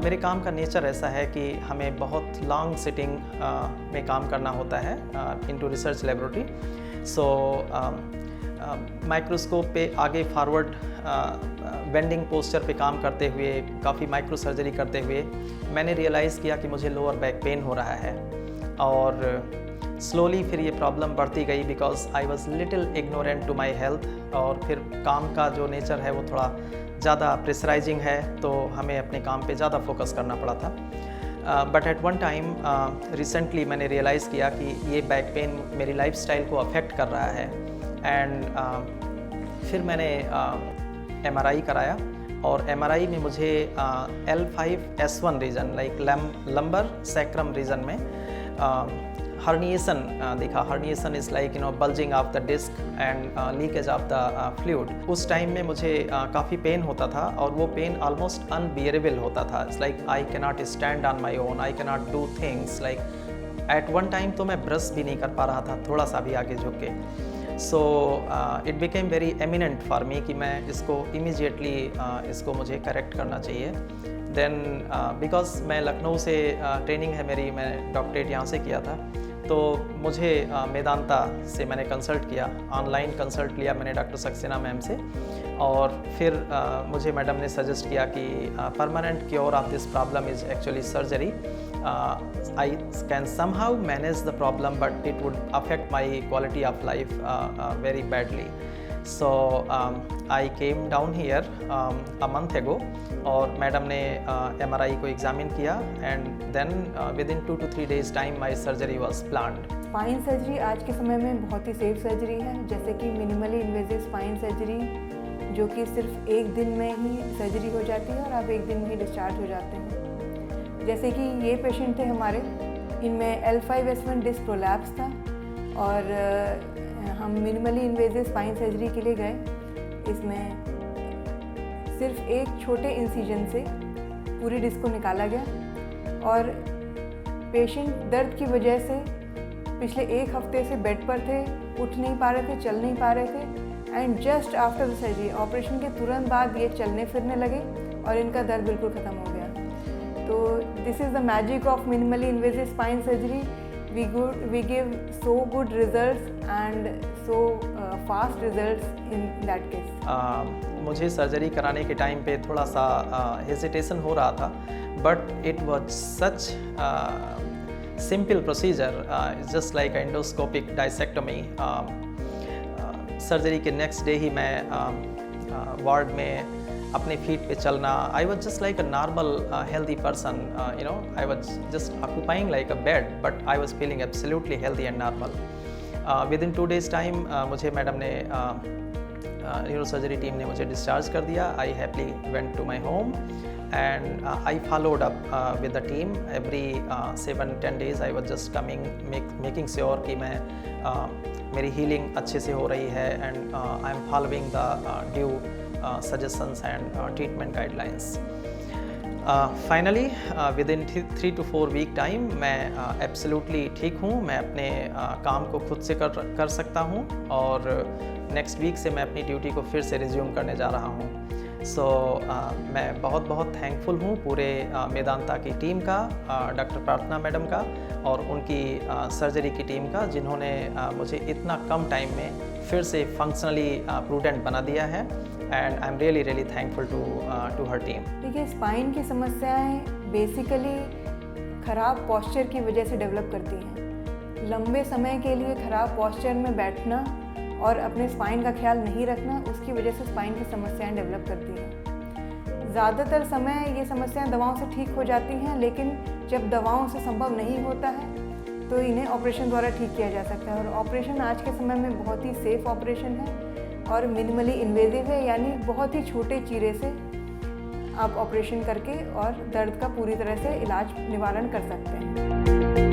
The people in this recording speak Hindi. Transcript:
मेरे काम का नेचर ऐसा है कि हमें बहुत लॉन्ग सिटिंग में काम करना होता है इनटू रिसर्च लेबोरेटरी। सो माइक्रोस्कोप पे आगे फॉरवर्ड बेंडिंग पोस्चर पे काम करते हुए, काफ़ी माइक्रो सर्जरी करते हुए मैंने रियलाइज़ किया कि मुझे लोअर बैक पेन हो रहा है। और स्लोली फिर ये प्रॉब्लम बढ़ती गई because I was little ignorant to my health. और फिर काम का जो नेचर है वो थोड़ा ज़्यादा प्रेशराइजिंग है, तो हमें अपने काम पे ज़्यादा फोकस करना पड़ा था। But at one time recently मैंने रियलाइज़ किया कि ये बैक पेन मेरी लाइफस्टाइल को अफेक्ट कर रहा है। एंड फिर मैंने MRI कराया और MRI में मुझे L5S1 region like lumbar sacrum region में हर्निएशन दिखा। Herniation is like bulging of the disc and leakage of the fluid. उस टाइम में मुझे काफ़ी पेन होता था और वो पेन ऑलमोस्ट अनबियरेबल होता था। It's like I can not stand on my own, I can not do things like at one time. तो मैं ब्रश भी नहीं कर पा रहा था थोड़ा सा भी आगे झुक के। So it became very eminent for me कि मैं इसको इमीडिएटली इसको मुझे करेक्ट करना चाहिए। देन बिकॉज मैं लखनऊ से ट्रेनिंग है मेरी, मैं डॉक्टरेट यहाँ से किया था, तो मुझे मेदांता से मैंने कंसल्ट किया, ऑनलाइन कंसल्ट लिया मैंने डॉक्टर सक्सेना मैम से। और फिर मुझे मैडम ने सजेस्ट किया कि permanent cure of this problem is actually surgery. I can somehow manage the problem, but it would affect my quality of life very badly. So I came down here a month ago और मैडम ने MRI को एग्जामिन किया and then within 2 to 3 days time my surgery was planned. Spine surgery आज के समय में बहुत ही सेफ सर्जरी है, जैसे कि मिनिमली इन्वेजिव स्पाइन सर्जरी जो कि सिर्फ एक दिन में ही सर्जरी हो जाती है और आप एक दिन में ही डिस्चार्ज हो जाते हैं। जैसे कि ये पेशेंट थे हमारे, इनमें L5S1 डिस्क प्रोलैप्स था और हम मिनिमली इन्वेजिव स्पाइन सर्जरी के लिए गए। इसमें सिर्फ एक छोटे इंसिजन से पूरी डिस्क को निकाला गया और पेशेंट दर्द की वजह से पिछले 1 हफ्ते से बेड पर थे, उठ नहीं पा रहे थे, चल नहीं पा रहे थे। And just after the surgery, operation के तुरंत बाद ये चलने फिरने लगे और इनका दर्द बिल्कुल ख़त्म हो गया। तो this is the magic of minimally invasive spine surgery. We give so good results and so fast results in that case. मुझे सर्जरी कराने के टाइम पे थोड़ा सा हेजिटेशन हो रहा था, but it was such simple procedure, just like endoscopic discectomy. Surgery के नेक्स्ट डे ही मैं वार्ड में अपने फीट पे चलना, I was just like a normal healthy person, I was just occupying like a bed, but I was feeling absolutely healthy and normal. Within 2 days time मुझे मैडम ने न्यूरो सर्जरी टीम ने मुझे डिस्चार्ज कर दिया। I happily went to my home and I followed up with the team every 7-10 days। I was just coming making sure कि मैं मेरी हीलिंग अच्छे से हो रही है and I am following the due suggestions and treatment guidelines. Finally, within 3 to 4 week time मैं absolutely ठीक हूँ, मैं अपने काम को खुद से कर सकता हूँ और नेक्स्ट वीक से मैं अपनी ड्यूटी को फिर से रिज्यूम करने जा रहा हूँ। सो मैं बहुत बहुत थैंकफुल हूँ पूरे मेदांता की टीम का, डॉक्टर प्रार्थना मैडम का और उनकी सर्जरी की टीम का, जिन्होंने मुझे इतना कम टाइम में फिर से फंक्शनली प्रूडेंट बना दिया है and I am really thankful to her team. देखिए, स्पाइन की समस्याएं बेसिकली ख़राब पॉस्चर की वजह से डेवलप करती हैं। लंबे समय के लिए ख़राब पॉस्चर में बैठना और अपने स्पाइन का ख्याल नहीं रखना, उसकी वजह से स्पाइन की समस्याएं डेवलप करती हैं। ज़्यादातर समय ये समस्याएं दवाओं से ठीक हो जाती हैं, लेकिन जब दवाओं से संभव नहीं होता है तो इन्हें ऑपरेशन द्वारा ठीक किया जा सकता है। और ऑपरेशन आज के समय में बहुत ही सेफ ऑपरेशन है और मिनिमली इन्वेजिव है, यानी बहुत ही छोटे चीरे से आप ऑपरेशन करके और दर्द का पूरी तरह से इलाज निवारण कर सकते हैं।